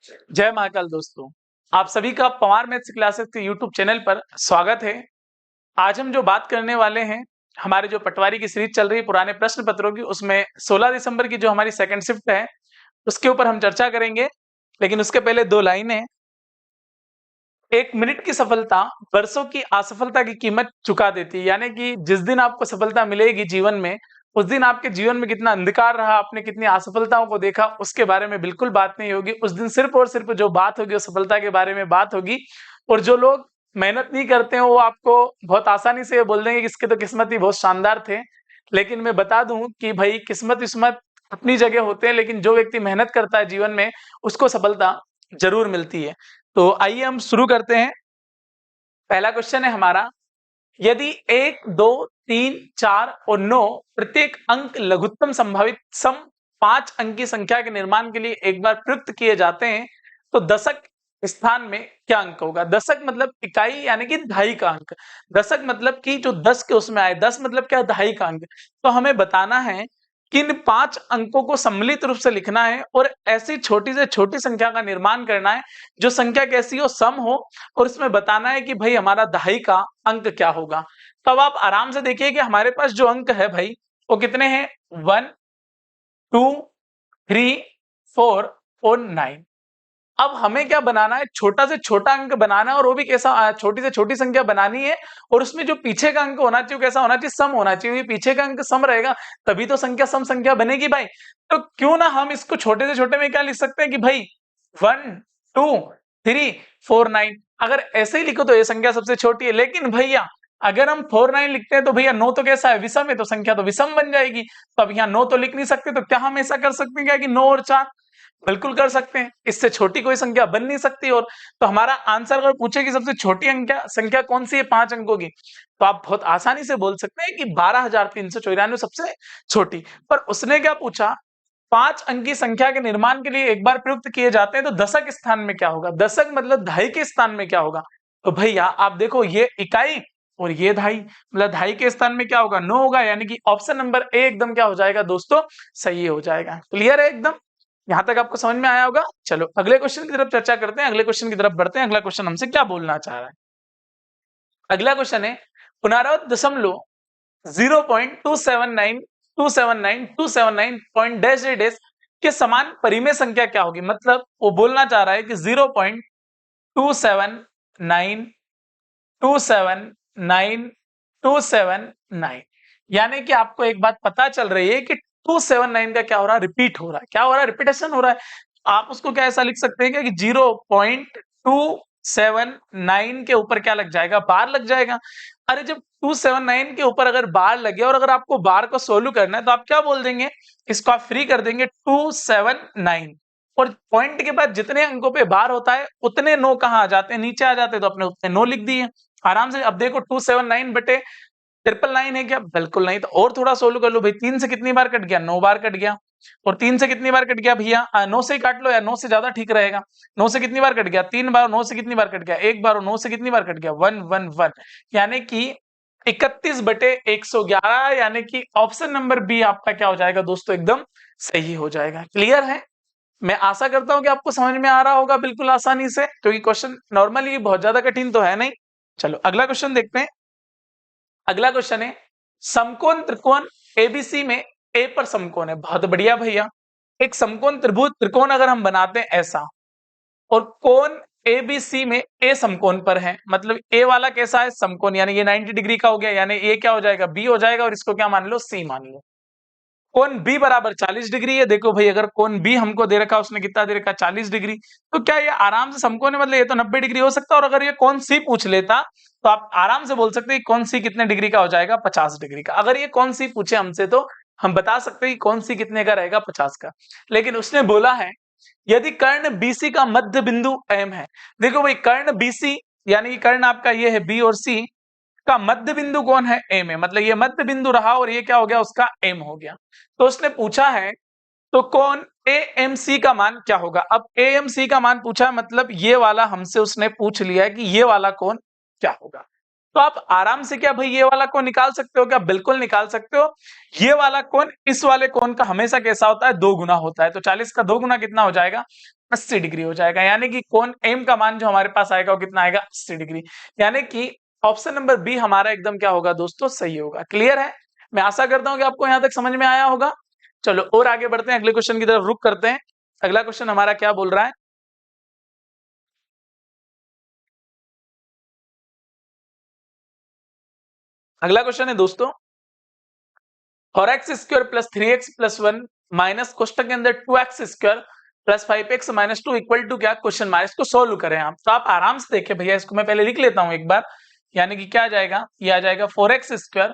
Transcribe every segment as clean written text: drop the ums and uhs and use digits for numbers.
जय महाकाल दोस्तों। आप सभी का पवार मैथ्स क्लासेस के यूट्यूब चैनल पर स्वागत है। आज हम जो बात करने वाले हैं, हमारे जो पटवारी की सीरीज चल रही है पुराने प्रश्न पत्रों की, उसमें 16 दिसंबर की जो हमारी सेकंड शिफ्ट है उसके ऊपर हम चर्चा करेंगे। लेकिन उसके पहले दो लाइनें। 1 मिनट की सफलता वर्षों की असफलता की कीमत चुका देती है। यानी कि जिस दिन आपको सफलता मिलेगी जीवन में, उस दिन आपके जीवन में कितना अंधकार रहा, आपने कितनी असफलताओं को देखा, उसके बारे में बिल्कुल बात नहीं होगी। उस दिन सिर्फ और सिर्फ जो बात होगी वो सफलता के बारे में बात होगी। और जो लोग मेहनत नहीं करते हैं वो आपको बहुत आसानी से ये बोल देंगे कि इसके तो किस्मत ही बहुत शानदार थे। लेकिन मैं बता दूं कि भाई किस्मत विस्मत अपनी जगह होते हैं, लेकिन जो व्यक्ति मेहनत करता है जीवन में उसको सफलता जरूर मिलती है। तो आइए हम शुरू करते हैं। पहला क्वेश्चन है हमारा, यदि 1, 2, 3, 4 और 9 प्रत्येक अंक लघुत्तम संभावित सम 5 अंक की संख्या के निर्माण के लिए एक बार प्रयुक्त किए जाते हैं तो दशक स्थान में क्या अंक होगा। दशक मतलब इकाई यानी कि दहाई का अंक। दशक मतलब कि जो 10 के उसमें आए, 10 मतलब क्या, दहाई का अंक। तो हमें बताना है किन 5 अंकों को सम्मिलित रूप से लिखना है और ऐसी छोटी से छोटी संख्या का निर्माण करना है जो संख्या कैसी हो, सम हो, और इसमें बताना है कि भाई हमारा दहाई का अंक क्या होगा। तो अब आप आराम से देखिए कि हमारे पास जो अंक है भाई वो कितने हैं, 1, 2, 3, 4 और 9। अब हमें क्या बनाना है, छोटा से छोटा अंक बनाना है, और वो भी कैसा, छोटी से छोटी संख्या बनानी है। और उसमें जो पीछे का अंक होना चाहिए कैसा होना चाहिए, सम होना चाहिए। पीछे का अंक सम रहेगा तभी तो संख्या सम संख्या बनेगी भाई। तो क्यों ना हम इसको छोटे से छोटे में क्या लिख सकते हैं कि भाई 1, 2, 3, 4, 9। अगर ऐसे ही लिखो तो ये संख्या सबसे छोटी है। लेकिन भैया अगर हम 4, 9 लिखते हैं तो भैया 9 तो कैसा है, विषम है, तो संख्या तो विषम बन जाएगी। तो अब यहाँ 9 तो लिख नहीं सकते, तो क्या हम ऐसा कर सकते हैं क्या कि 9 और 4? बिल्कुल कर सकते हैं, इससे छोटी कोई संख्या बन नहीं सकती। और तो हमारा आंसर अगर पूछे कि सबसे छोटी संख्या कौन सी है 5 अंकों की, तो आप बहुत आसानी से बोल सकते हैं कि 12,394 सबसे छोटी। पर उसने क्या पूछा, 5 अंक की संख्या के निर्माण के लिए एक बार प्रयुक्त किए जाते हैं तो दशक स्थान में क्या होगा। दशक मतलब दहाई के स्थान में क्या होगा। तो भैया आप देखो, ये इकाई और ये दहाई, मतलब दहाई के स्थान में क्या होगा, 9 होगा। यानी कि ऑप्शन नंबर ए एकदम क्या हो जाएगा दोस्तों, सही हो जाएगा। क्लियर है एकदम, यहां तक आपको समझ में आया होगा। चलो अगले क्वेश्चन की तरफ चर्चा करते हैं, अगले क्वेश्चन की तरफ बढ़ते हैं। अगला क्वेश्चन हमसे क्या बोलना चाह रहा है। अगला क्वेश्चन है, पुनरावृत्त दशमलव 0.279 पॉइंट डैश डैश के समान परिमेय संख्या क्या होगी। मतलब वो बोलना चाह रहा है कि 0.279 यानी कि आपको एक बात पता चल रही है कि 279 का क्या हो रहा है, रिपीट हो रहा है। क्या हो रहा है, रिपीटेशन हो रहा है। आप उसको क्या ऐसा लिख सकते हैं कि 0.279 के ऊपर क्या लग जाएगा, बार लग जाएगा। अरे जब 279 के ऊपर अगर बार लगे और अगर आपको बार को सोल्व करना है तो आप क्या बोल देंगे, इसको आप फ्री कर देंगे 279, और पॉइंट के बाद जितने अंकों पे बार होता है उतने नो कहाँ आ जाते हैं, नीचे आ जाते हैं। तो अपने उतने नो लिख दिए आराम से। अब देखो 279 बटे 999 है क्या, बिल्कुल नहीं। तो और थोड़ा सोल्व कर लो भाई, 3 से कितनी बार कट गया, 9 बार कट गया। और 3 से कितनी बार कट गया भैया, 9 से ही काट लो यार, 9 से ज्यादा ठीक रहेगा। 9 से कितनी बार कट गया, 3 बार। 9 से कितनी बार कट गया, 1 बार। और 9 से कितनी बार कट गया, 1 1 1। यानी कि 31 बटे 111। यानी कि ऑप्शन नंबर बी आपका क्या हो जाएगा दोस्तों, एकदम सही हो जाएगा। क्लियर है, मैं आशा करता हूं कि आपको समझ में आ रहा होगा बिल्कुल आसानी से, क्योंकि क्वेश्चन नॉर्मली बहुत ज्यादा कठिन तो है नहीं। चलो अगला क्वेश्चन देखते हैं। अगला क्वेश्चन है, समकोण त्रिकोण एबीसी में ए पर समकोण है। बहुत बढ़िया भैया, एक समकोण त्रिभुज त्रिकोण अगर हम बनाते हैं ऐसा, और कोण एबीसी में ए समकोण पर है, मतलब ए वाला कैसा है, समकोण, यानी ये 90 डिग्री का हो गया। यानी ये क्या हो जाएगा, बी हो जाएगा, और इसको क्या मान लो, सी मान लो। कोण बी बराबर 40 डिग्री है। देखो भाई, अगर कोण बी हमको दे रखा, उसने कितना दे रखा, 40 डिग्री, तो क्या ये आराम से समकोण है, मतलब ये तो 90 डिग्री हो सकता है। और अगर ये कोण सी पूछ लेता तो आप आराम से बोल सकते हैं कोण सी कितने डिग्री का हो जाएगा, 50 डिग्री का। अगर ये कोण सी पूछे हमसे तो हम बता सकते हैं कि कोण सी कितने का रहेगा, 50 का। लेकिन उसने बोला है यदि कर्ण बीसी का मध्य बिंदु एम है। देखो भाई, कर्ण बीसी यानी कि कर्ण आपका ये है बी, और सी का मध्य बिंदु कौन है, एम है। मतलब ये मध्य बिंदु रहा और ये क्या हो गया, उसका एम हो गया। तो उसने पूछा है तो कौन ए एम सी का मान क्या होगा। अब ए एम सी का मान पूछा, मतलब ये वाला हमसे उसने पूछ लिया है कि ये वाला कौन क्या होगा। तो आप आराम से क्या भाई ये वाला कौन निकाल सकते हो क्या, बिल्कुल निकाल सकते हो। ये वाला कौन इस वाले कौन का हमेशा कैसा होता है, 2 गुना होता है। तो 40 का 2 गुना कितना हो जाएगा, 80 डिग्री हो जाएगा, यानी कि कोण एम का मान जो हमारे पास आएगा वो कितना आएगा 80 डिग्री, यानी कि ऑप्शन नंबर बी हमारा एकदम क्या होगा दोस्तों सही होगा। क्लियर है? मैं आशा करता हूं कि आपको यहां तक समझ में आया होगा। चलो और आगे बढ़ते हैं, अगले क्वेश्चन की तरफ रुख करते हैं। अगला क्वेश्चन हमारा क्या बोल रहा है? अगला क्वेश्चन है दोस्तों, 4x square plus 3x plus 1 minus कोष्टक के अंदर 2x square plus 5x minus 2 equal to क्या, क्वेश्चन मार्क। इसको सोल्व करें आप, तो आप आराम से देखें भैया, इसको मैं पहले लिख लेता हूं एक बार। यानी कि क्या आ जाएगा, ये आ जाएगा 4x स्क्वायर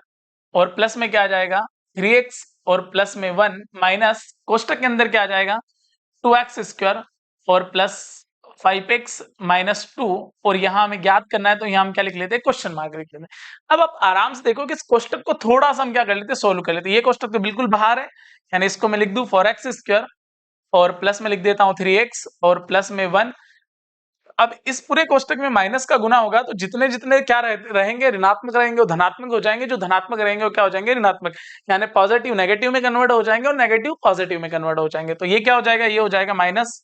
और प्लस में क्या आ जाएगा 3x और प्लस में 1 माइनस कोष्टक के अंदर क्या आ जाएगा 2x स्क्वायर और प्लस 5x माइनस 2, और यहां हमें ज्ञात करना है तो यहां हम क्या लिख लेते हैं, क्वेश्चन मार्क लिख लेते हैं। अब आप आराम से देखो कि इस कोष्टक को थोड़ा सा हम क्या कर लेते हैं, सोल्व कर लेते हैं। ये कोष्टक तो बिल्कुल बाहर है, यानी इसको मैं लिख दूं 4x स्क्वायर और प्लस में लिख देता हूं 3x और प्लस में 1। अब इस पूरे कोष्टक में माइनस का गुना होगा, तो जितने जितने क्या रहेंगे, ऋणात्मक रहेंगे वो धनात्मक हो जाएंगे, जो धनात्मक रहेंगे वो क्या हो जाएंगे, ऋणात्मक। यानी पॉजिटिव नेगेटिव में कन्वर्ट हो जाएंगे और नेगेटिव पॉजिटिव में कन्वर्ट हो जाएंगे। तो ये क्या हो जाएगा, ये हो जाएगा माइनस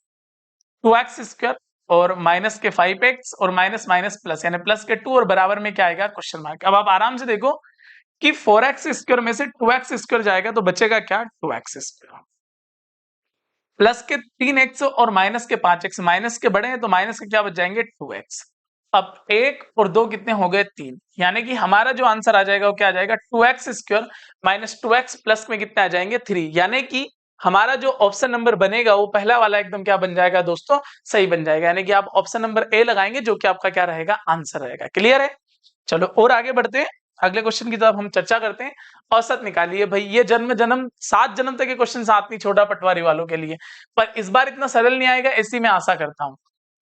2x स्क्वायर और माइनस के 5x और माइनस माइनस प्लस, यानी प्लस के 2 और बराबर में क्या आएगा, क्वेश्चन मार्क। अब आप आराम से देखो कि 4x स्क्वायर में से 2x स्क्वायर जाएगा तो बचेगा क्या, 2x स्क्वायर प्लस के 3x और माइनस के 5x, माइनस के बड़े हैं तो माइनस के क्या बच जाएंगे 2x। अब 1 और 2 कितने हो गए 3, यानी कि हमारा जो आंसर आ जाएगा वो क्या आ जाएगा 2x square minus 2x plus में कितने आ जाएंगे 3, यानी कि हमारा जो ऑप्शन नंबर बनेगा वो पहला वाला एकदम क्या बन जाएगा दोस्तों, सही बन जाएगा। यानी कि आप ऑप्शन नंबर ए लगाएंगे जो कि आपका क्या रहेगा, आंसर रहेगा। क्लियर है? चलो और आगे बढ़ते हैं, अगले क्वेश्चन की तरफ हम चर्चा करते हैं। औसत निकालिए भाई, ये जन्म जन्म 7 जन्म तक के क्वेश्चन आते हैं छोटा पटवारी वालों के लिए, पर इस बार इतना सरल नहीं आएगा, ऐसी मैं आशा करता हूँ।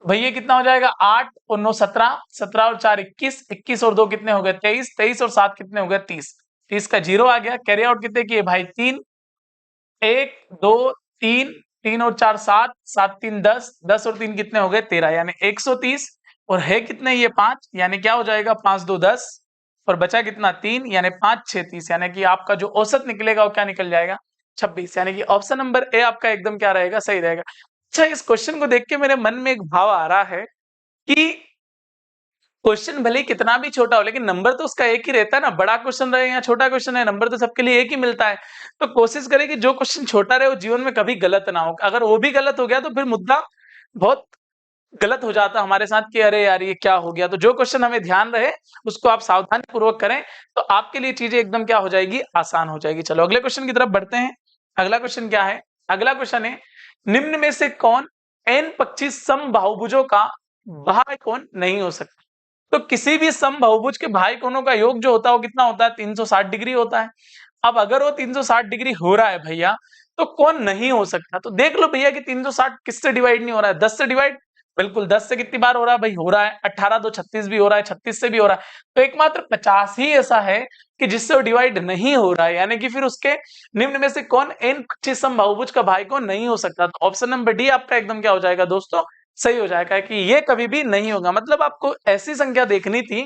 भाई ये कितना हो जाएगा, 8 और 9 17, 17 और 4 21, 21 और 2 कितने हो गए 23, 23 और 7 कितने हो गए 30, 30 का जीरो आ गया। कैरी आउट कितने किए भाई 3, 1 2 3, 3 और 4 7, 7 3 10, 10 और 3 कितने हो गए 13, यानी 130, और है कितने ये 5, यानी क्या हो जाएगा 5 2 10 और बचा कितना 3, यानी 5 6 30, यानी कि आपका जो औसत निकलेगा वो क्या निकल जाएगा 26, यानी कि ऑप्शन नंबर ए आपका एकदम क्या रहेगा, सही रहेगा। अच्छा, इस क्वेश्चन को देख के मेरे मन में एक भाव आ रहा है कि क्वेश्चन भले ही कितना भी छोटा हो लेकिन नंबर तो उसका एक ही रहता है ना, बड़ा क्वेश्चन रहे या छोटा क्वेश्चन है, नंबर तो सबके लिए एक ही मिलता है। तो कोशिश करें कि जो क्वेश्चन छोटा रहे वो जीवन में कभी गलत ना हो, अगर वो भी गलत हो गया तो फिर मुद्दा बहुत गलत हो जाता हमारे साथ कि अरे यार ये क्या हो गया। तो जो क्वेश्चन हमें ध्यान रहे उसको आप सावधानी पूर्वक करें तो आपके लिए चीजें एकदम क्या हो जाएगी, आसान हो जाएगी। चलो अगले क्वेश्चन की तरफ बढ़ते हैं। अगला क्वेश्चन क्या है, अगला क्वेश्चन है, निम्न में से कौन एन पक्षी समबाहुभुजों का बाह्य कोण नहीं हो सकता। तो किसी भी समबाहुभुज के बाह्य कोणों का योग जो होता है वो कितना होता है, 360 डिग्री होता है। अब अगर वो 360 डिग्री हो रहा है भैया तो कौन नहीं हो सकता, तो देख लो भैया कि 360 किससे डिवाइड नहीं हो रहा है, 10 से डिवाइड, बिल्कुल 10 से कितनी बार हो रहा है भाई, हो रहा है 18 2 36 भी हो रहा है, 36 से भी हो रहा है, तो एकमात्र 50 ही ऐसा है कि जिससे वो डिवाइड नहीं हो रहा है, यानी कि फिर उसके निम्न में से कौन इन समबाहुभुज का भाई कौन नहीं हो सकता। तो ऑप्शन नंबर डी आपका एकदम क्या हो जाएगा दोस्तों, सही हो जाएगा कि ये कभी भी नहीं होगा। मतलब आपको ऐसी संख्या देखनी थी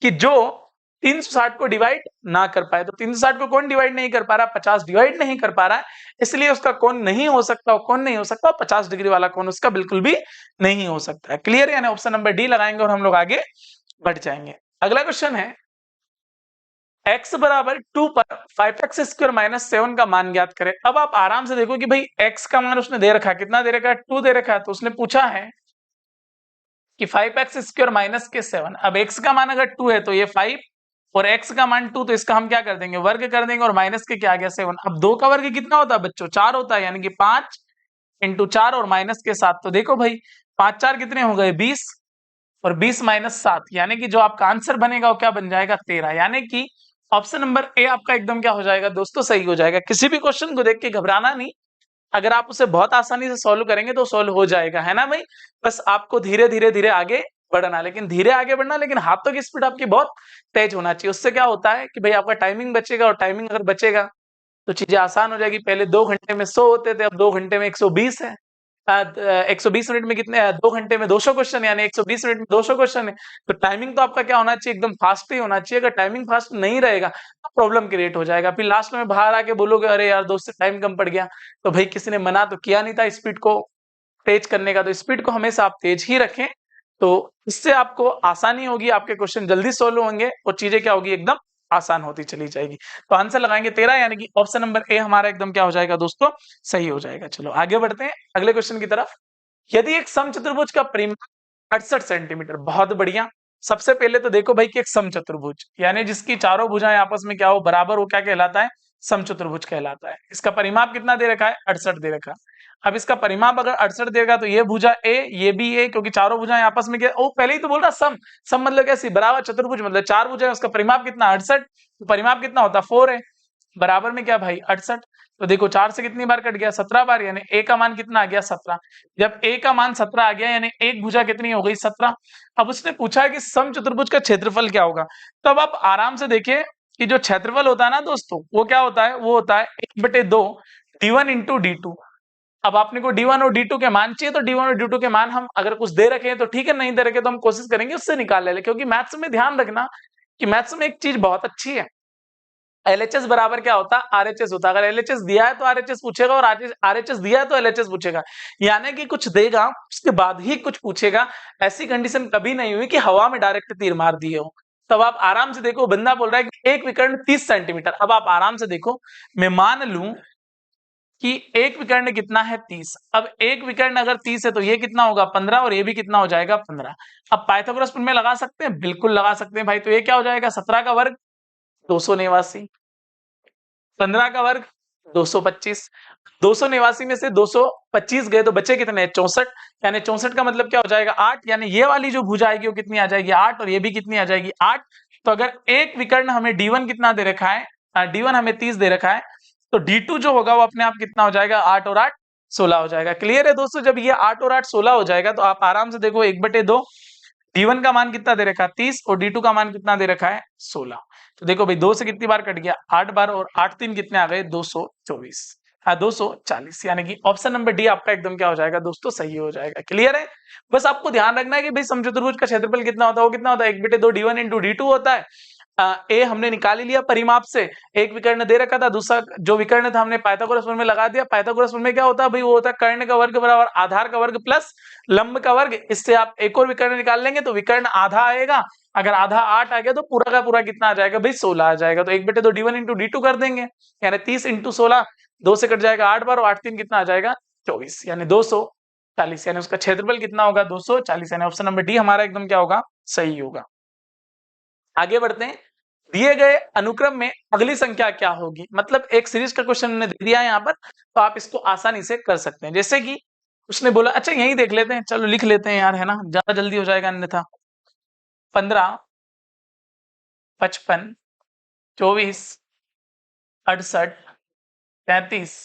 कि जो 360 को डिवाइड ना कर पाए, तो 360 को कौन डिवाइड नहीं कर पा रहा, 50 डिवाइड नहीं कर पा रहा है, इसलिए उसका कौन नहीं हो सकता, कौन नहीं हो सकता 50 डिग्री वाला कौन उसका बिल्कुल भी नहीं हो सकता है। क्लियर, यानी ऑप्शन नंबर डी लगाएंगे और हम लोग आगे बढ़ जाएंगे। अगला क्वेश्चन है, x बराबर 2 पर 5x स्क्वायर माइनस 7 का मान ज्ञात करें। अब आप आराम से देखो कि भाई x का मान उसने दे रखा है, कितना दे रखा है 2 दे रखा है, तो उसने पूछा है कि 5x स्क्वायर माइनस के 7। अब x का मान अगर 2 है तो ये 5 और x का मान 2, तो इसका हम क्या कर देंगे, वर्ग कर देंगे, और माइनस के क्या आ गया 7। अब 2 का वर्ग कितना होता है बच्चों, 4 होता है, यानी कि 5 इंटू 4 और माइनस के 7। तो देखो भाई 5 4 कितने हो गए 20 और 20 माइनस 7, यानी कि जो आपका आंसर बनेगा वो क्या बन जाएगा 13, यानी कि ऑप्शन नंबर ए आपका एकदम क्या हो जाएगा दोस्तों, सही हो जाएगा। किसी भी क्वेश्चन को देख के घबराना नहीं, अगर आप उसे बहुत आसानी से सॉल्व करेंगे तो सॉल्व हो जाएगा, है ना भाई। बस आपको धीरे धीरे धीरे आगे बढ़ना, लेकिन धीरे आगे बढ़ना, लेकिन हाथों की स्पीड आपकी बहुत तेज होना चाहिए। उससे क्या होता है कि भाई आपका टाइमिंग बचेगा, और टाइमिंग अगर बचेगा तो चीजें आसान हो जाएगी। पहले 2 घंटे में 100 होते थे, अब 2 घंटे में 120 है। 120 मिनट में कितने, 2 घंटे में 200 क्वेश्चन, यानी 120 मिनट में 200 क्वेश्चन है। तो टाइमिंग तो आपका क्या होना चाहिए, एकदम फास्ट ही होना चाहिए। अगर टाइमिंग फास्ट नहीं रहेगा तो प्रॉब्लम क्रिएट हो जाएगा, फिर लास्ट में बाहर आके बोलोगे अरे यार दोस्त से टाइम कम पड़ गया, तो भाई किसी ने मना तो किया नहीं था स्पीड को तेज करने का, तो स्पीड को हमेशा आप तेज ही रखें, तो इससे आपको आसानी होगी, आपके क्वेश्चन जल्दी सोल्व होंगे और चीजें क्या होगी, एकदम आसान होती चली जाएगी। तो आंसर लगाएंगे 13, यानी कि ऑप्शन नंबर ए हमारा एकदम क्या हो जाएगा दोस्तों, सही हो जाएगा। चलो आगे बढ़ते हैं अगले क्वेश्चन की तरफ। यदि एक समचतुर्भुज का परिमाप 68 सेंटीमीटर, बहुत बढ़िया। सबसे पहले तो देखो भाई कि एक समचतुर्भुज यानी जिसकी चारों भुजाएं आपस में क्या हो, बराबर हो, क्या कहलाता है, समचतुर्भुज कहलाता है। इसका परिमाप कितना दे रखा है, 68 दे रखा है। अब इसका परिमाप अगर 68 देगा तो ये भुजा ए, ये भी ए, क्योंकि चारों भुजाएं आपस में क्या, ओ पहले ही तो बोल रहा सम, सम मतलब कैसी, बराबर, चतुर्भुज मतलब चार भुजाएं, उसका परिमाप कितना 68, तो परिमाप कितना होता है 4 है, बराबर में क्या भाई 68। तो देखो 4 से कितनी बार कट गया, 17 बार, यानी ए का मान कितना आ गया 17। जब ए का मान 17 आ गया यानी एक भुजा कितनी हो गई 17। अब उसने पूछा है कि समचतुर्भुज का क्षेत्रफल क्या होगा, तब आप आराम से देखिए कि जो क्षेत्रफल होता है ना दोस्तों, वो क्या होता है, वो होता है 1/2 d1 इंटू d2। अब आपने को d1 और d2 के मान चाहिए, तो d1 और d2 के मान हम अगर कुछ दे रखे हैं तो ठीक है, नहीं दे रखे तो हम कोशिश करेंगे उससे निकाल ले, क्योंकि मैथ्स में ध्यान रखना कि मैथ्स में एक चीज बहुत अच्छी है, एलएचएस बराबर क्या होता है, आरएचएस होता है। अगर एलएचएस दिया है तो आरएचएस पूछेगा, और आरएचएस दिया है तो एलएचएस पूछेगा, यानी कि कुछ देगा उसके बाद ही कुछ पूछेगा। ऐसी कंडीशन कभी नहीं हुई कि हवा में डायरेक्ट तीर मार दिए हो। तब आप आराम से देखो, बंदा बोल रहा है कि एक विकर्ण 30 सेंटीमीटर। अब आप आराम से देखो, मैं मान लूं कि एक विकर्ण कितना है 30। अब एक विकर्ण अगर 30 है तो ये कितना होगा 15, और ये भी कितना हो जाएगा 15। अब पाइथागोरस प्रमेय लगा सकते हैं, बिल्कुल लगा सकते हैं भाई। तो ये क्या हो जाएगा, 17 का वर्ग 289, 15 का वर्ग 225, 289 में से 225 गए तो बचे कितने 64, यानी 64 का मतलब क्या हो जाएगा 8, यानी ये वाली जो भुजा आएगी वो कितनी आ जाएगी 8, और ये भी कितनी आ जाएगी 8। तो अगर एक विकर्ण हमें d1 कितना दे रखा है, d1 हमें 30 दे रखा है, तो d2 जो होगा वो अपने आप कितना हो जाएगा 8 और 8 16 हो जाएगा। क्लियर है दोस्तों, जब ये 8 और 8 16 हो जाएगा तो आप आराम से देखो 1/2, d1 का मान कितना दे रखा है 30, और d2 का मान कितना दे रखा है 16। तो देखो भाई 2 से कितनी बार कट गया 8 बार, और 8 3 कितने आ गए 224, हाँ 240, यानी कि ऑप्शन नंबर डी आपका एकदम क्या हो जाएगा दोस्तों, सही हो जाएगा। क्लियर है, बस आपको ध्यान रखना है कि भाई समचतुर्भुज का क्षेत्रफल कितना होता है, वो कितना होता है 1/2 d1 इंटू d2 होता है। ए हमने निकाल ही लिया परिमाप से, एक विकर्ण दे रखा था, दूसरा जो विकर्ण था हमने पाइथागोरस प्रमेय लगा दिया। पाइथागोरस प्रमेय क्या होता है भाई, वो होता है कर्ण का वर्ग बराबर आधार का वर्ग प्लस लंब का वर्ग। इससे आप एक और विकर्ण निकाल लेंगे तो विकर्ण आधा आएगा, अगर आधा 8 आ गया तो पूरा का पूरा कितना आ जाएगा भाई 16 आ जाएगा। तो 1/2 d1 इंटू d2 कर देंगे, यानी 30 इंटू 16, 2 से कट जाएगा 8 बार, और 8 3 कितना आ जाएगा 24, यानी 240, यानी उसका क्षेत्रफल कितना होगा 240, यानी ऑप्शन नंबर डी हमारा एकदम क्या होगा, सही होगा। आगे बढ़ते हैं, दिए गए अनुक्रम में अगली संख्या क्या होगी, मतलब एक सीरीज का क्वेश्चन ने दे दिया है यहाँ पर, तो आप इसको आसानी से कर सकते हैं। जैसे कि उसने बोला, अच्छा यही देख लेते हैं, चलो लिख लेते हैं यार, है ना, ज्यादा जल्दी हो जाएगा अन्यथा। 15, 55, 24, 68, 33,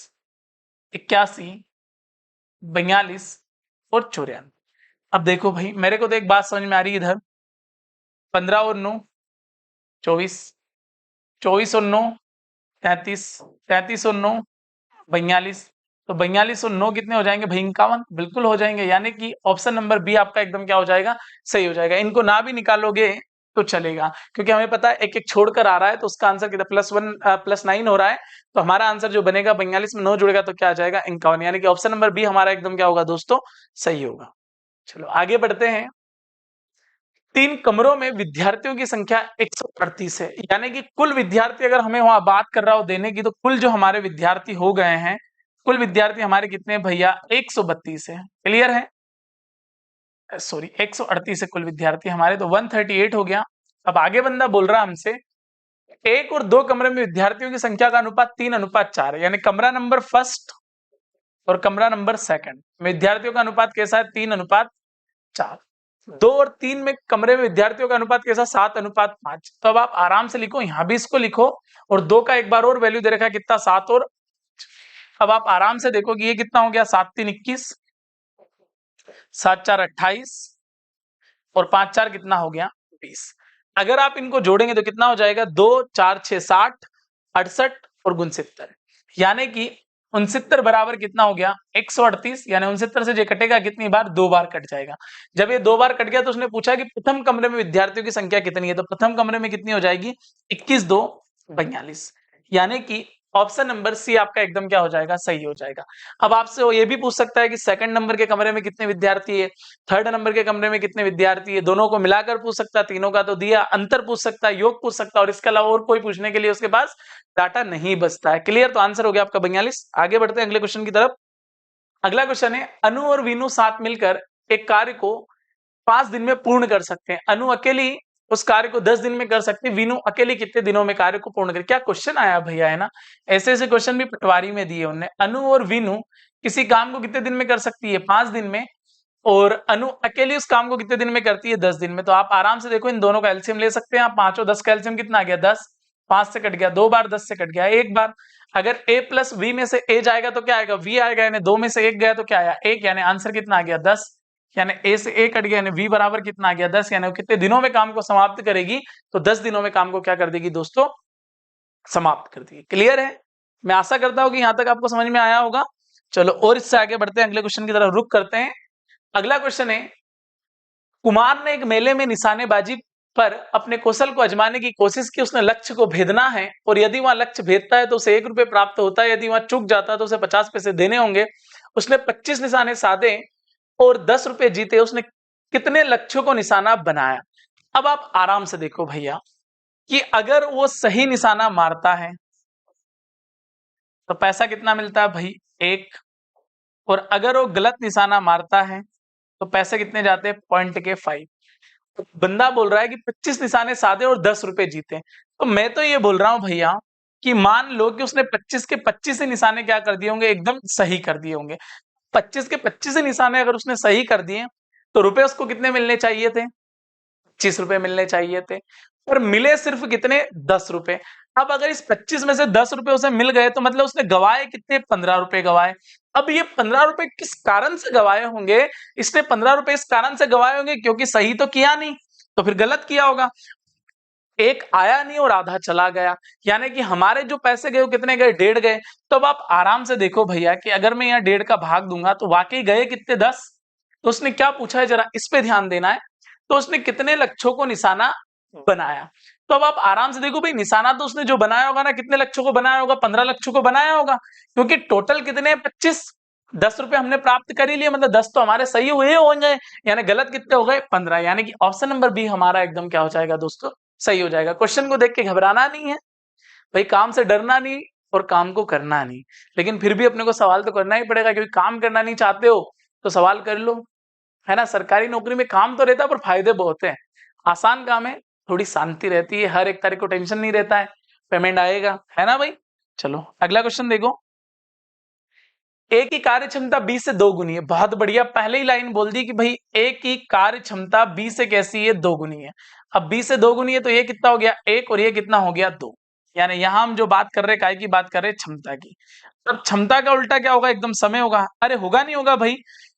81, 42 और 94। अब देखो भाई, मेरे को तो एक बात समझ में आ रही है इधर, 15 और 9 24, 24 और 9 33, 33 और 9 42, तो 42 और 9 कितने हो जाएंगे भाई 51, बिल्कुल हो जाएंगे, यानी कि ऑप्शन नंबर बी आपका एकदम क्या हो जाएगा, सही हो जाएगा। इनको ना भी निकालोगे तो चलेगा, क्योंकि हमें पता है एक एक छोड़कर आ रहा है, तो उसका आंसर कितना +1 +9 हो रहा है, तो हमारा आंसर जो बनेगा 42 में 9 जुड़ेगा तो क्या आ जाएगा 51, यानी कि ऑप्शन नंबर बी हमारा एकदम क्या होगा दोस्तों, सही होगा। चलो आगे बढ़ते हैं, 3 कमरों में विद्यार्थियों की संख्या 138 है, यानी कि कुल विद्यार्थी अगर हमें वहां बात कर रहा हो देने की, तो कुल जो हमारे विद्यार्थी हो गए हैं, कुल विद्यार्थी हमारे कितने भैया 132 है। क्लियर है, सॉरी 138 है कुल विद्यार्थी हमारे, तो 138 हो गया। अब आगे बंदा बोल रहा हमसे, 1 और 2 कमरे में विद्यार्थियों की संख्या का अनुपात 3:4 है, यानी कमरा नंबर फर्स्ट और कमरा नंबर सेकंड विद्यार्थियों का अनुपात कैसा है 3:4। 2 और 3 में कमरे में विद्यार्थियों का अनुपात कैसा 7:5। तो अब आप आराम से लिखो, यहां भी इसको लिखो, और 2 का एक बार और वैल्यू दे रखा है कितना 7 और, अब आप आराम से देखो कि ये कितना हो गया 7 3 21, 7 4 28 और 5 4 कितना हो गया 20। अगर आप इनको जोड़ेंगे तो कितना हो जाएगा 2 4 6 60 68 और 69, यानी कि 69 बराबर कितना हो गया 138, यानी 69 से जो कटेगा कितनी बार 2 बार कट जाएगा। जब ये 2 बार कट गया तो उसने पूछा कि प्रथम कमरे में विद्यार्थियों की संख्या कितनी है, तो प्रथम कमरे में कितनी हो जाएगी 21 2 42, यानी कि ऑप्शन नंबर सी आपका एकदम क्या हो जाएगा, सही हो जाएगा। अब आपसे वो ये भी पूछ सकता है कि सेकंड नंबर के कमरे में कितने विद्यार्थी है, थर्ड नंबर के कमरे में कितने विद्यार्थी है, दोनों को मिलाकर पूछ सकता है, तीनों का तो दिया, अंतर पूछ सकता है, योग पूछ सकता है, और इसके अलावा और कोई पूछने के लिए उसके पास डाटा नहीं बचता है। क्लियर? तो आंसर हो गया आपका 42। आगे बढ़ते हैं अगले क्वेश्चन की तरफ। अगला क्वेश्चन है, अनु और वीनू साथ मिलकर एक कार्य को 5 दिन में पूर्ण कर सकते हैं। अनु अकेली उस कार्य को 10 दिन में कर सकती है, वीनू अकेली कितने दिनों में कार्य को पूर्ण कर। क्या क्वेश्चन आया भैया, है ना? ऐसे ऐसे क्वेश्चन भी पटवारी में दिए उन्होंने। अनु और वीनू किसी काम को कितने दिन में कर सकती है, 5 दिन में, और अनु अकेली उस काम को कितने दिन में करती है, 10 दिन में। तो आप आराम से देखो, इन दोनों का एलसीएम ले सकते हैं आप। 5 और 10 का एलसीएम कितना आ गया, 10। 5 से कट गया 2 बार, 10 से कट गया 1 बार। अगर a प्लस v में से a जाएगा तो क्या आएगा, v आएगा, यानी 2 में से 1 गया तो क्या आया, 1, यानी आंसर कितना आ गया, 10। यानी a से a कट गया, यानी v बराबर कितना आ गया, 10। यानी वो कितने दिनों में काम को समाप्त करेगी, तो 10 दिनों में काम को क्या कर देगी दोस्तों, समाप्त कर देगी। क्लियर है? मैं आशा करता हूं कि यहां तक आपको समझ में आया होगा। चलो और इससे आगे बढ़ते हैं, अगले क्वेश्चन की तरफ रुख करते हैं। अगला क्वेश्चन है, कुमार ने एक मेले में निशानेबाजी पर अपने कौशल को आजमाने की कोशिश की। उसने लक्ष्य को भेदना है, और यदि वहां लक्ष्य भेदता है तो उसे 1 रुपये प्राप्त होता है, यदि वहां चूक जाता है तो उसे 50 पैसे देने होंगे। उसने 25 निशाने साधे और 10 रुपये जीते। उसने कितने लक्ष्यों को निशाना बनाया? अब आप आराम से देखो भैया, कि अगर वो सही निशाना मारता है तो पैसा कितना मिलता है भाई, 1। और अगर वो गलत निशाना मारता है तो पैसे कितने जाते हैं, पॉइंट के 5। बंदा बोल रहा है कि 25 निशाने साधे और 10 रुपए जीते। तो मैं तो ये बोल रहा हूं भैया, कि मान लो कि उसने 25 के 25 ही निशाने क्या कर दिए होंगे, एकदम सही कर दिए होंगे। 25 के 25 ही निशाने अगर उसने सही कर दिए, तो रुपए उसको कितने मिलने चाहिए थे, 25 रुपए मिलने चाहिए थे। और मिले सिर्फ कितने, 10 रुपए। अब अगर इस 25 में से 10 रुपए उसे मिल गए, तो मतलब उसने गवाए कितने, 15 रुपए गवाए। अब ये 15 रुपए किस कारण से गवाए होंगे? इसने 15 रुपए इस कारण से गवाए होंगे क्योंकि सही तो किया नहीं, तो फिर गलत किया होगा। एक आया नहीं और आधा चला गया, यानी कि हमारे जो पैसे गए वो कितने गए, 1.5 गए। तो अब आप आराम से देखो भैया, कि अगर मैं यहाँ 1.5 का भाग दूंगा तो वाकई गए कितने, 10। तो उसने क्या पूछा है, जरा इस पे ध्यान देना है। तो उसने कितने लक्ष्यों को निशाना बनाया। तो अब आप आराम से देखो भाई, निशाना तो उसने जो बनाया होगा ना, कितने लक्ष्यों को बनाया होगा, 15 लक्ष्यों को बनाया होगा। क्योंकि टोटल कितने, 25। 10 रुपए हमने प्राप्त कर ही लिए, मतलब 10 तो हमारे सही हुए होंगे, यानी गलत कितने हो गए, 15। यानी कि ऑप्शन नंबर बी हमारा एकदम क्या हो जाएगा दोस्तों, सही हो जाएगा। क्वेश्चन को देख के घबराना नहीं है भाई, काम से डरना नहीं, और काम को करना नहीं। लेकिन फिर भी अपने को सवाल तो करना ही पड़ेगा, क्योंकि काम करना नहीं चाहते हो तो सवाल कर लो, है ना? सरकारी नौकरी में काम तो रहता है, पर फायदे बहुत है। आसान काम है, थोड़ी शांति रहती है, हर एक तारीख को टेंशन नहीं रहता है, पेमेंट आएगा, है ना भाई? चलो अगला क्वेश्चन देखो। ए की कार्य क्षमता बी से 2 गुनी है। बहुत बढ़िया, पहले ही लाइन बोल दी कि भाई ए की कार्य क्षमता बी से कैसी है, 2 गुनी है। अब बी से 2 गुनी है तो ये कितना हो गया, 1, और ये कितना हो गया, 2। यानी यहां हम जो बात कर रहे हैं, काय की बात कर रहे हैं, क्षमता की। अब क्षमता का उल्टा क्या होगा, एकदम समय होगा। अरे होगा नहीं होगा भाई,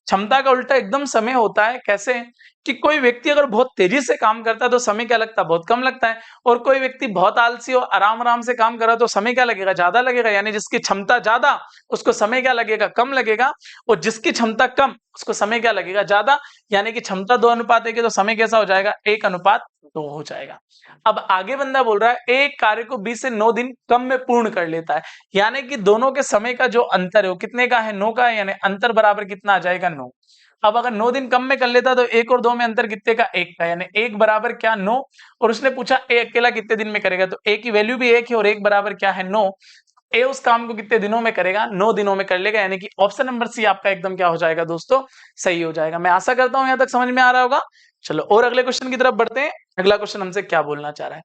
क्षमता का उल्टा एकदम समय होता है। कैसे? कि कोई व्यक्ति अगर बहुत तेजी से काम करता है तो समय क्या लगता है, बहुत कम लगता है। और कोई व्यक्ति बहुत आलसी और आराम आराम से काम कर रहा है तो समय क्या लगेगा, ज्यादा लगेगा। यानी जिसकी क्षमता ज्यादा, उसको समय क्या लगेगा, कम लगेगा। और जिसकी क्षमता कम, उसको समय क्या लगेगा, ज्यादा। यानी कि क्षमता 2 अनुपात 1 है तो समय कैसा हो जाएगा, 1 अनुपात 2 हो जाएगा। अब आगे बंदा बोल रहा है एक कार्य को 20 से 9 दिन कम में पूर्ण कर लेता है। यानी कि दोनों के समय का जो अंतर है वो कितने का है, 9 का है। यानी अंतर बराबर कितना आ जाएगा, 9। अब अगर 9 दिन कम में कर लेता तो 1 और 2 में अंतर कितने का, 1 का। यानी 1 बराबर क्या, 9। और उसने पूछा ए अकेला कितने दिन में करेगा, तो ए की वैल्यू भी 1 है और 1 बराबर क्या है, 9। ए उस काम को कितने दिनों में करेगा, 9 दिनों में कर लेगा। यानी कि ऑप्शन नंबर सी आपका एकदम क्या हो जाएगा दोस्तों, सही हो जाएगा। मैं आशा करता हूं यहां तक समझ में आ रहा होगा। चलो और अगले क्वेश्चन की तरफ बढ़ते हैं। अगला क्वेश्चन हमसे क्या बोलना चाह रहा है,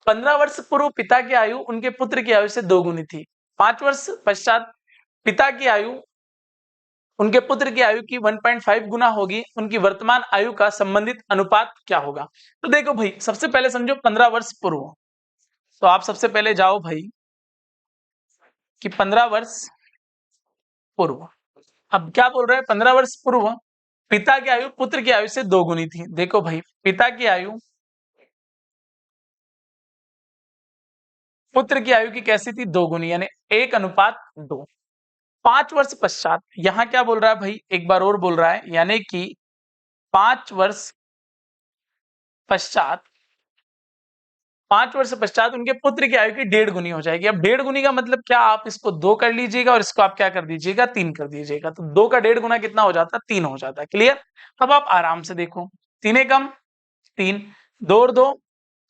15 वर्ष पूर्व पिता की आयु उनके पुत्र की आयु से 2 गुनी थी। 5 वर्ष पश्चात पिता की आयु उनके पुत्र की आयु की 1.5 गुना होगी। उनकी वर्तमान आयु का संबंधित अनुपात क्या होगा? तो देखो भाई, सबसे पहले समझो 15 वर्ष पूर्व। तो आप सबसे पहले जाओ भाई, कि 15 वर्ष पूर्व। अब क्या बोल रहे हैं, 15 वर्ष पूर्व पिता की आयु पुत्र की आयु से 2 गुनी थी। देखो भाई, पिता की आयु पुत्र की आयु की कैसी थी, 2 गुनी, यानी 1 अनुपात 2। 5 वर्ष पश्चात, यहां क्या बोल रहा है भाई, एक बार और बोल रहा है, यानी कि 5 वर्ष पश्चात 5 वर्ष पश्चात उनके पुत्र की आयु की 1.5 गुनी हो जाएगी। अब 1.5 गुनी का मतलब क्या, आप इसको 2 कर लीजिएगा और इसको आप क्या कर दीजिएगा, 3 कर दीजिएगा। तो 2 का 1.5 गुना कितना हो जाता है, 3 हो जाता है। क्लियर। अब आप आराम से देखो, 3 एकम 3, 2 और 2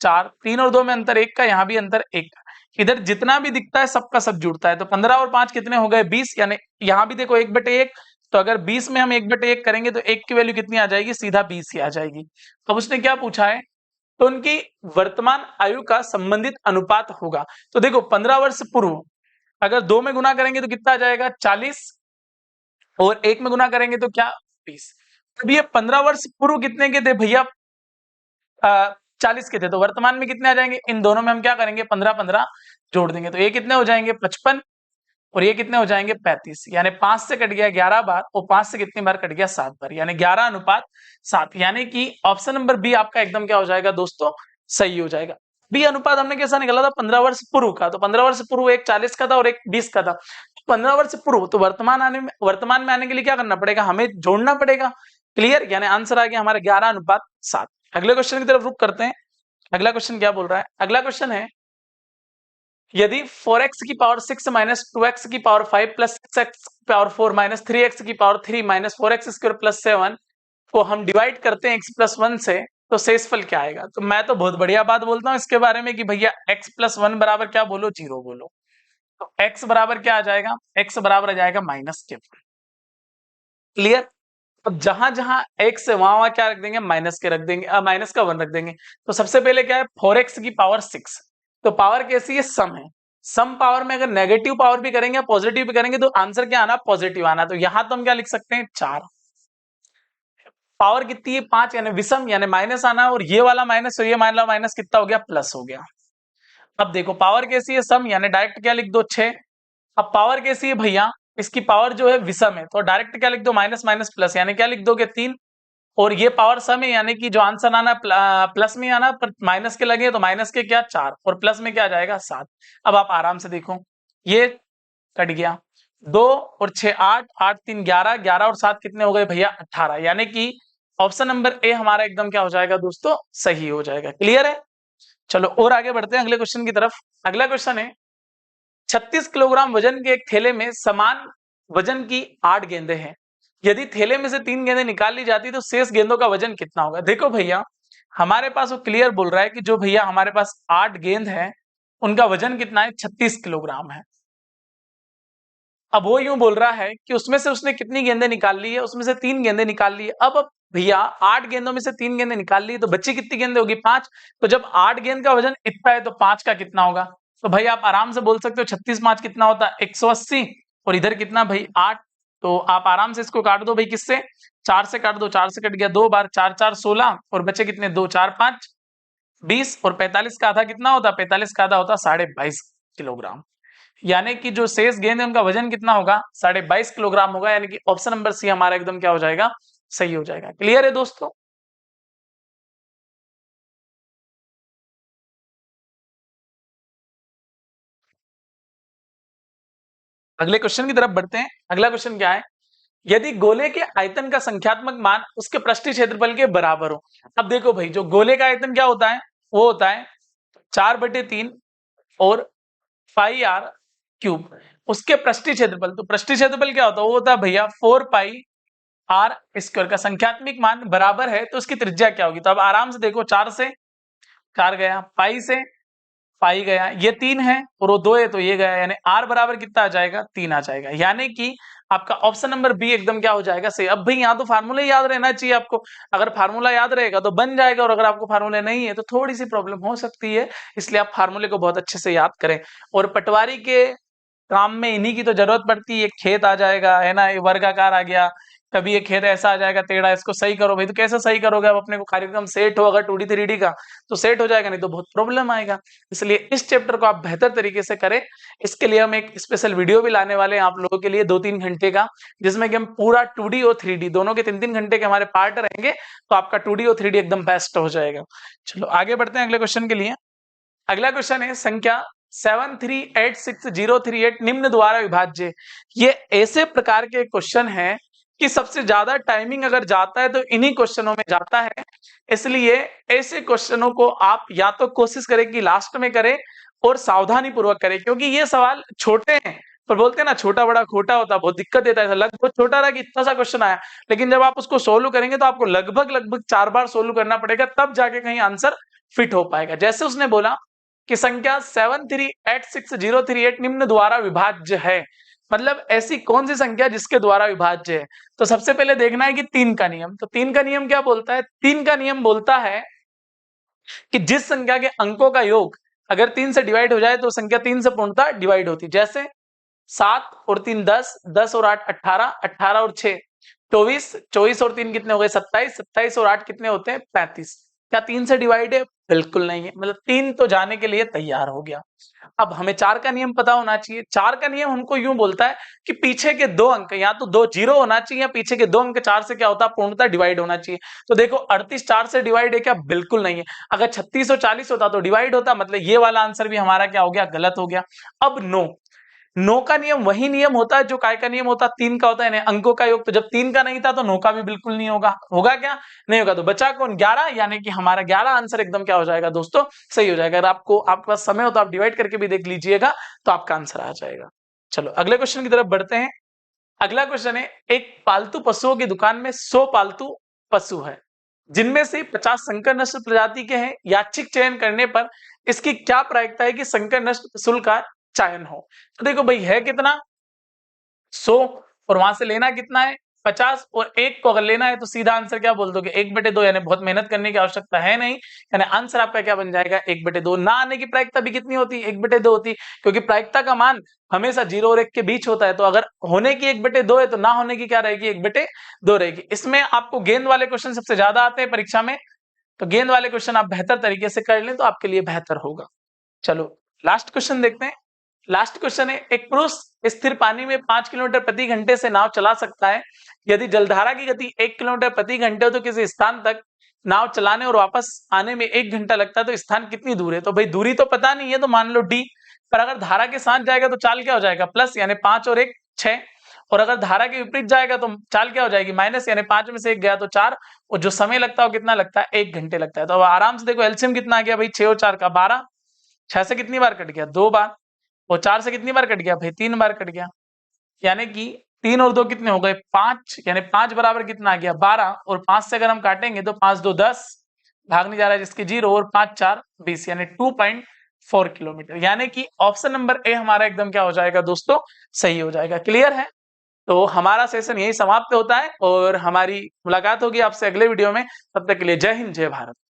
4, 3 और 2 में अंतर 1 का, यहाँ भी अंतर 1 का। इधर जितना भी दिखता है सबका सब जुड़ता है, तो 15 और 5 कितने हो गए, 20। यानी यहाँ भी देखो 1/1, तो अगर 20 में हम 1/1 करेंगे तो 1 की वैल्यू कितनी आ जाएगी, सीधा 20 ही आ जाएगी। अब उसने क्या पूछा है, तो उनकी वर्तमान आयु का संबंधित अनुपात होगा। तो देखो 15 वर्ष पूर्व अगर 2 में गुना करेंगे तो कितना आ जाएगा, 40, और 1 में गुना करेंगे तो क्या, 20। अब ये 15 वर्ष पूर्व कितने के थे भैया, 40 के थे, तो वर्तमान में कितने आ जाएंगे, इन दोनों में हम क्या करेंगे, 15-15 जोड़ देंगे, तो ये कितने हो जाएंगे, 55, और ये कितने हो जाएंगे, 35। यानी 5 से कट गया 11 बार, और 5 से कितनी बार कट गया, 7 बार, यानी 11:7। यानी कि ऑप्शन नंबर बी आपका एकदम क्या हो जाएगा दोस्तों, सही हो जाएगा। बी अनुपात हमने कैसा निकाला था, 15 वर्ष पूर्व का, तो 15 वर्ष पूर्व एक 40 का था और एक 20 का था। 15 वर्ष पूर्व, तो वर्तमान में आने के लिए क्या करना पड़ेगा, हमें जोड़ना पड़ेगा। क्लियर, यानी आंसर आ गया हमारा 11:7। अगले क्वेश्चन की तरफ रुक करते हैं। अगला क्वेश्चन क्या बोल रहा है, अगला क्वेश्चन है, यदि 4x की पावर 6 माइनस 2x की पावर 5 प्लस 6x की पावर 4 माइनस 3x की power 3 minus 4x square plus 7 को हम डिवाइड करते हैं x प्लस 1 से, तो शेषफल क्या आएगा। तो मैं तो बहुत बढ़िया बात बोलता हूं इसके बारे में कि भैया x प्लस 1 बराबर क्या बोलो, 0 बोलो। तो x बराबर क्या आ जाएगा, x बराबर आ जाएगा माइनस के। क्लियर। अब जहां जहां x है वहां वहां क्या रख देंगे, माइनस के रख देंगे, माइनस का 1 रख देंगे। तो सबसे पहले क्या है, 4x की पावर 6, तो पावर कैसी है, सम है। सम पावर में अगर नेगेटिव पावर भी करेंगे पॉजिटिव भी करेंगे तो आंसर क्या आना, पॉजिटिव आना। तो यहां तो हम क्या लिख सकते हैं, 4। पावर कितनी है, 5, यानी विषम, यानी माइनस आना, और ये वाला माइनस और ये वाला माइनस कितना हो गया, प्लस हो गया। अब देखो पावर कैसी है, सम, यानी डायरेक्ट क्या लिख दो, 6। अब पावर कैसी है भैया, इसकी पावर जो है विषम है, तो डायरेक्ट क्या लिख दो, माइनस माइनस प्लस, यानी क्या लिख दोगे, 3। और ये पावर सम है, यानी कि जो आंसर आना प्लस में आना, पर माइनस के लगे तो माइनस के क्या, 4, और प्लस में क्या आ जाएगा, 7। अब आप आराम से देखो, ये कट गया, 2 और 6 8, 8 3 11, 11 और 7 कितने हो गए भैया, 18। यानी कि ऑप्शन नंबर ए हमारा एकदम क्या हो जाएगा दोस्तों, सही हो जाएगा। क्लियर है। चलो और आगे बढ़ते हैं अगले क्वेश्चन की तरफ। अगला क्वेश्चन है, 36 किलोग्राम वजन के एक थैले में समान वजन की 8 गेंदें हैं। यदि थैले में से 3 गेंदें निकाल ली जाती तो शेष गेंदों का वजन कितना होगा। देखो भैया हमारे पास वो क्लियर बोल रहा है कि जो भैया हमारे पास 8 गेंद है उनका वजन कितना है, 36 किलोग्राम है। अब वो यूं बोल रहा है कि उसमें से उसने कितनी गेंदें निकाल ली है, उसमें से 3 गेंदें निकाल ली है। अब भैया 8 गेंदों में से 3 गेंदें निकाल ली तो बच्ची कितनी गेंदें होगी, 5। तो जब 8 गेंद का वजन इतना है तो 5 का कितना होगा। तो भाई आप आराम से बोल सकते हो 36 5 कितना होता है, 180, और इधर कितना भाई 8। तो आप आराम से इसको काट दो भाई, किससे, 4 से काट दो, 4 से कट गया 2 बार, 4 4 16, और बचे कितने, 2 4 5 20, और 45 का आधा कितना होता, 45 का आधा होता 22.5 किलोग्राम। यानी कि जो शेष गेंद है उनका वजन कितना होगा, 22.5 किलोग्राम होगा। यानी कि ऑप्शन नंबर सी हमारा एकदम क्या हो जाएगा, सही हो जाएगा। क्लियर है दोस्तों। अगले क्वेश्चन की तरफ बढ़ते हैं। अगला क्वेश्चन क्या है, यदि गोले के आयतन का संख्यात्मक मान उसके पृष्ठीय क्षेत्रफल के बराबर हो। अब देखो भाई जो गोले का आयतन क्या होता है, वो होता है 4/3 और पाई आर क्यूब, उसके पृष्ठीय क्षेत्रफल, तो पृष्ठीय क्षेत्रफल क्या होता है, वो होता है भैया 4 पाई आर स्क्वायर का संख्यात्मक मान बराबर है तो उसकी त्रिज्या क्या होगी। तो अब आराम से देखो, 4 से 4 गया, पाई से पाई गया, ये 3 है और वो 2 है तो ये गया, यानी आर बराबर कितना आ जाएगा, 3 आ जाएगा। यानी कि आपका ऑप्शन नंबर बी एकदम क्या हो जाएगा, सही। अब भाई यहाँ तो फार्मूला याद रहना चाहिए आपको, अगर फार्मूला याद रहेगा तो बन जाएगा, और अगर आपको फार्मूला नहीं है तो थोड़ी सी प्रॉब्लम हो सकती है, इसलिए आप फार्मूले को बहुत अच्छे से याद करें। और पटवारी के काम में इन्हीं की तो जरूरत पड़ती है। खेत आ जाएगा है ना, ये वर्गाकार आ गया, कभी ये खेत ऐसा आ जाएगा टेढ़ा, इसको सही करो भाई, तो कैसे सही करोगे आप, अपने को कार्यक्रम सेट हो अगर 2D 3D का तो सेट हो जाएगा, नहीं तो बहुत प्रॉब्लम आएगा। इसलिए इस चैप्टर को आप बेहतर तरीके से करें। इसके लिए हम एक स्पेशल वीडियो भी लाने वाले हैं आप लोगों के लिए 2-3 घंटे का, जिसमें कि हम पूरा 2D और 3D दोनों के 3-3 घंटे के हमारे पार्ट रहेंगे, तो आपका 2D और 3D एकदम बेस्ट हो जाएगा। चलो आगे बढ़ते हैं अगले क्वेश्चन के लिए। अगला क्वेश्चन है संख्या 7386038 निम्न द्वारा विभाज्य। ये ऐसे प्रकार के क्वेश्चन हैं कि सबसे ज्यादा टाइमिंग अगर जाता है तो इन्हीं क्वेश्चनों में जाता है। इसलिए ऐसे क्वेश्चनों को आप या तो कोशिश करें कि लास्ट में करें और सावधानी पूर्वक करें, क्योंकि ये सवाल छोटे हैं, पर बोलते हैं ना छोटा बड़ा खोटा होता है, बहुत दिक्कत देता है। ऐसा लगभग छोटा रहा कि इतना सा क्वेश्चन आया, लेकिन जब आप उसको सोल्व करेंगे तो आपको लगभग लगभग 4 बार सोल्व करना पड़ेगा, तब जाके कहीं आंसर फिट हो पाएगा। जैसे उसने बोला कि संख्या 7386038 निम्न द्वारा विभाज्य है, मतलब ऐसी कौन सी संख्या जिसके द्वारा विभाज्य है। तो सबसे पहले देखना है कि 3 का नियम। तो 3 का नियम क्या बोलता है? 3 का नियम बोलता है कि जिस संख्या के अंकों का योग अगर 3 से डिवाइड हो जाए तो संख्या 3 से पूर्णतः डिवाइड होती है। जैसे 7 और 3 10, 10 और 8 18, 18 और 6 24, 24 और 3 कितने हो गए? 27, 27 और 8 कितने होते हैं? 35। क्या 3 से डिवाइड है? बिल्कुल नहीं है, मतलब 3 तो जाने के लिए तैयार हो गया। अब हमें 4 का नियम पता होना चाहिए। 4 का नियम हमको यूं बोलता है कि पीछे के 2 अंक या तो 2 जीरो होना चाहिए, या पीछे के 2 अंक 4 से क्या होता है? पूर्णतः डिवाइड होना चाहिए। तो देखो 38 4 से डिवाइड है क्या? बिल्कुल नहीं है। अगर 36 और 40 होता तो डिवाइड होता, मतलब ये वाला आंसर भी हमारा क्या हो गया? गलत हो गया। अब नो का नियम वही नियम होता है जो काय का नियम होता है? 3 का होता है, यानी अंकों का योग। तो जब 3 का नहीं था तो नो का भी बिल्कुल नहीं होगा। होगा क्या? नहीं होगा। तो बचा कौन? 11, यानी कि हमारा 11 आंसर एकदम क्या हो जाएगा दोस्तों? सही हो जाएगा। अगर आपके पास समय हो तो आप डिवाइड करके भी देख लीजिएगा, तो आपका आंसर आ जाएगा। चलो अगले क्वेश्चन की तरफ बढ़ते हैं। अगला क्वेश्चन है, एक पालतू पशुओं की दुकान में 100 पालतू पशु है, जिनमें से 50 संकर नस्ल प्रजाति के हैं। यादृच्छिक चयन करने पर इसकी क्या प्रायिकता है कि संकर नस्ल पशु का चयन हो? तो देखो भाई, है कितना? 100, और वहां से लेना कितना है? 50, और एक को अगर लेना है तो सीधा आंसर क्या बोल दोगे? 1/2, यानी बहुत मेहनत करने की आवश्यकता है नहीं, यानी आंसर आपका क्या बन जाएगा? 1/2। ना आने की प्रायिकता भी कितनी होती है? 1/2 होती है, क्योंकि प्रायिकता का मान हमेशा 0 और 1 के बीच होता है। तो अगर होने की 1/2 है तो ना होने की क्या रहेगी? 1/2 रहेगी। इसमें आपको गेंद वाले क्वेश्चन सबसे ज्यादा आते हैं परीक्षा में, तो गेंद वाले क्वेश्चन आप बेहतर तरीके से कर लें तो आपके लिए बेहतर होगा। चलो लास्ट क्वेश्चन देखते हैं। लास्ट क्वेश्चन है, एक पुरुष स्थिर पानी में 5 किलोमीटर प्रति घंटे से नाव चला सकता है। यदि जलधारा की गति 1 किलोमीटर प्रति घंटे हो तो किसी स्थान तक नाव चलाने और वापस आने में 1 घंटा लगता है, तो स्थान कितनी दूर है? तो भाई दूरी तो पता नहीं है, तो मान लो डी। पर अगर धारा के साथ जाएगा तो चाल क्या हो जाएगा? प्लस, यानी 5 और 1 6। और अगर धारा के विपरीत जाएगा तो चाल क्या हो जाएगी? माइनस, यानी 5 में से 1 गया तो 4। और जो समय लगता है वो कितना लगता है? 1 घंटे लगता है। तो अब आराम से देखो एलसीएम कितना आ गया भाई? 6 और 4 का 12। 6 से कितनी बार कट गया? 2 बार। और 4 से कितनी बार कट गया भाई? 3 बार कट गया। यानी कि 3 और 2 कितने हो गए? 5, यानी 5 बराबर कितना आ गया? 12। और 5 से अगर हम काटेंगे तो 5 2 10, भाग नहीं जा रहा है जिसकी 0, और 5 4 20, यानी 2.4 किलोमीटर। यानी कि ऑप्शन नंबर ए हमारा एकदम क्या हो जाएगा दोस्तों? सही हो जाएगा। क्लियर है? तो हमारा सेशन यही समाप्त होता है और हमारी मुलाकात होगी आपसे अगले वीडियो में। तब तक के लिए जय हिंद, जय भारत।